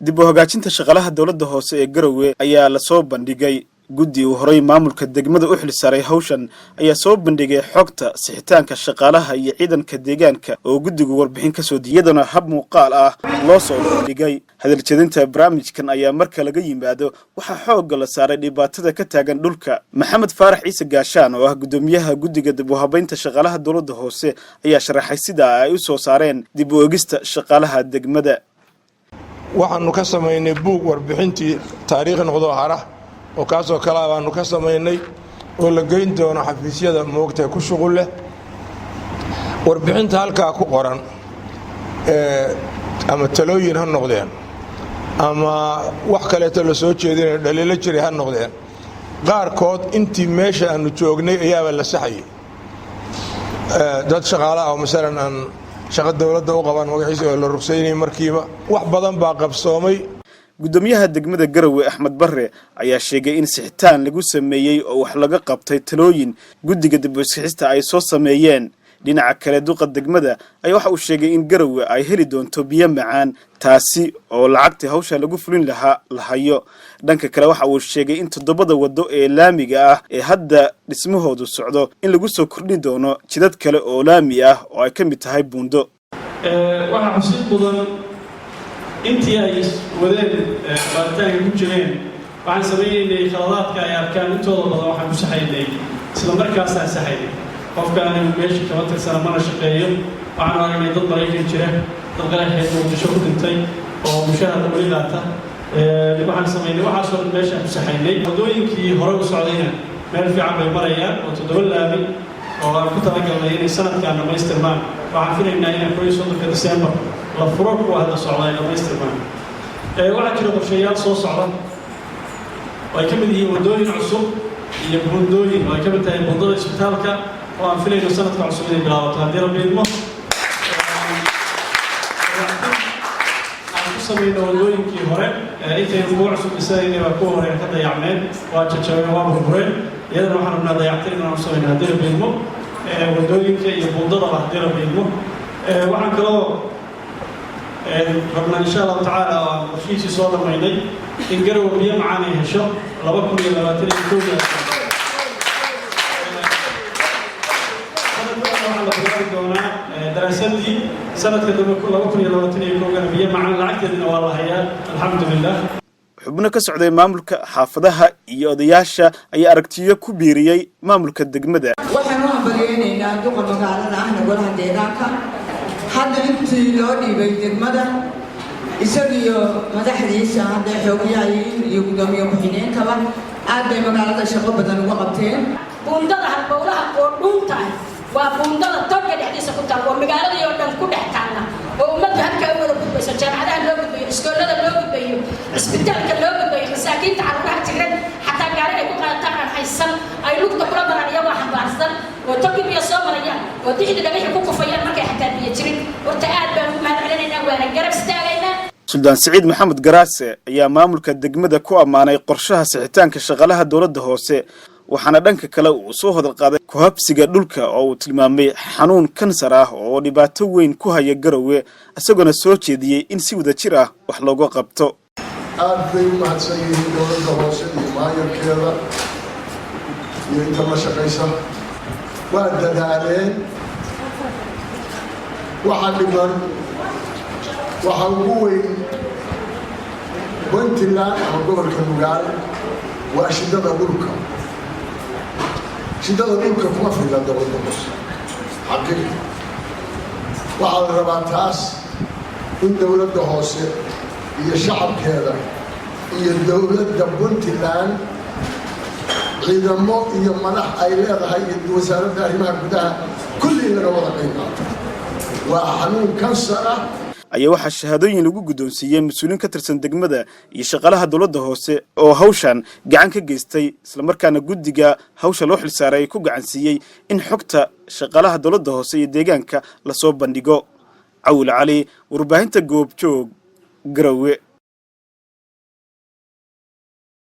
dib u hagaajinta shaqaalaha dawladda hoose ee Garowe ayaa la soo bandhigay guddi uu horay maamulka degmada u xilsaaray hawshan ayaa soo bandhigay xogta sixitaanka shaqaalaha iyo ciidanka deegaanka oo guddigu warbixin ka soo diidana hab muuqaal ah loo soo bandhigay hadaljeedinta barnaamijkan ayaa marka laga yimaado waxa xoog la saaray dhibaatada ka taagan dhulka Maxamed Faarax Ciise Gaashaan oo ah gudoomiyaha guddiga dib u habaynta shaqaalaha dawladda hoose ayaa sharaxay sida ay u soo saareen dib u eegista shaqaalaha degmada waxaanu ka sameynay buug warbixintii taariikh noqdo hara oo kaasoo kala aanu ka sameynay oo la geyn doono xafiisyada moogta ku shuqul leh warbixinta halka ku qoran ama talooyin ha noqdeen ama wax kale la soo jeedinay dhaliilo jiray ha noqdeen qaarkood intii meesha aanu joognay ayaa la saxay dad shaqaalaha oo misalan aan shaqada dawladda u qaban magaciisa oo la ruqsaynay markiiba wax badan baa qabsoomay gudoomiyaha degmada Garowe Axmed Barre ayaa sheegay in sixitaan lagu sameeyay oo wax laga qabtay talooyin guddiga dib u sixista ay soo sameeyeen dhinaca kale duqa degmada ayaa waxa uu sheegay in Garowe ay heli doonto biyo macaan taasi oo lacagtii hawsha lagu fulin lahaa la hayo dhanka kale waxa uu sheegay in 7 wado ee laamiga ah ee hadda dhismahoodu socdo in lagu soo kordhin doono jidad kale oo laami ah oo ay ka mid tahay buundo waxa xusid mudan intii ay wadeen baaritaanka ku jireen waxaan sameeynay khaladaadka ay arkaan intooda badan waxaan ku saxaynay isla markaas aan saxaynay qofkaan inuu meesha kama tirsana mana shaqeeyo waxaan aragnay dad Maraykan jira dad qaraxeed Muqdisho ku dhintay oo mushaar weli qaata waxaan sameeynay waxaasoo dhan meesha ku saxaynay wadooyinkii hore u socdayna meel fiican bay marayaan oo 7 laami oo aan ku talagalnay inay sanadkan dhamaystirmaan waxaan filaynaa inay 13 December la furo ku hada socday dhamaystirmaan waxa jira qorshayaal soo socda oo ay ka mid yihiin wadooyin cusub iyo buundooyin oo ay ka mid tahay buundada isbitaalka oo aan filayno sanadka cusub inay bilaabato haddii la biidmo aan ku samayno wadooyinkii hore intaynu kuwa cusub dhisanayna waa kuwa hore ka dayacmeen waa jajabeen waa burbureen iyadana waxaan rabnaa dayactir inaan u samayno haddii la biidmo wadooyinka iyo buundadaba haddii la biidmo waxaan kaloo ربنا إن شاء الله تعالى وشيء صار ميني إن جروا بيا معاني هشة لبكم يلا باتري كوجا دراساتي سنة كده لبكم يلا باتري كوجا بيا معاني العقد والله هي الحمد لله xubno ka socday maamulka xaafadaha iyo odayaasha ayaa aragtiyo ku biiriyay maamulka degmada waxaan u hambalyeynaa duqa magaalada ahna golaha deegaanka hadda intii loo dhiibay degmada isagiyo madaxdiisa hadda xoogayeen iyo gudoomiye ku-xigeenkaba aad bay magaalada shaqo badan uga qabteen buundada halbowlaha oo dhunta waa buundada toga dhexdiisa ku taal oo magaalada iyo dhan ku dhex taala oo ummadda halka ay wada gudbayso jaamacadaha loo gudbayo iskoolada loo gudbayo isbitaalka loo gudbayo masaakiinta carruuraha jiran xataa gaari ay ku qaataan aan haysan ay lugta kula maraan iyagoo xambaarsan oo togi biyo soo marayaan oo dixda dhagaxi ku kufayaan markay xataa biyo jirin horta aad baan ugu mahadcelinaynaa waana garab istaagaynaa Suldaan Saciid Maxamed Garaase ayaa maamulka degmada ku amaanay qorshaha sixitaanka shaqaalaha dawladda hoose waxaana dhanka kale uu soo hadal qaaday ku habsiga dhulka oo uu tilmaamay xanuun kansar ah oo dhibaato weyn ku haya Garowe asagoo soo jeediyay in si wada jir ah wax looga qabto aad bay u mahadsan yihiin dawladda hoose iyo maayarkeeda iyo inta la shaqaysa waa dadaaleen waxaa dhiman waxa ugu weyn Puntland ama gobolka Nugaal waa shidada dhulka kuma fila dawladda hoose xaqiiqi waxaa la rabaa taas in dawladda hoose iyo shacabkeeda iyo dawladda Puntland ciidamo iyo madax ay leedahay wasaaradda arrimaha gudaha kulli laga wada qayb qaato waa xanuun kansar ah ayaa waxa shahaadooyin lagu gudoonsiiyay mas'uuliin ka tirsan degmada iyo shaqaalaha dawladda hoose oo hawshan gacan ka geystay isla markaana guddiga hawsha loo xilsaaray ku gacan siiyay in xogta shaqaalaha dawladda hoose iyo deegaanka la soo bandhigo Cawil Cali warbaahinta Goobjoog Garowe.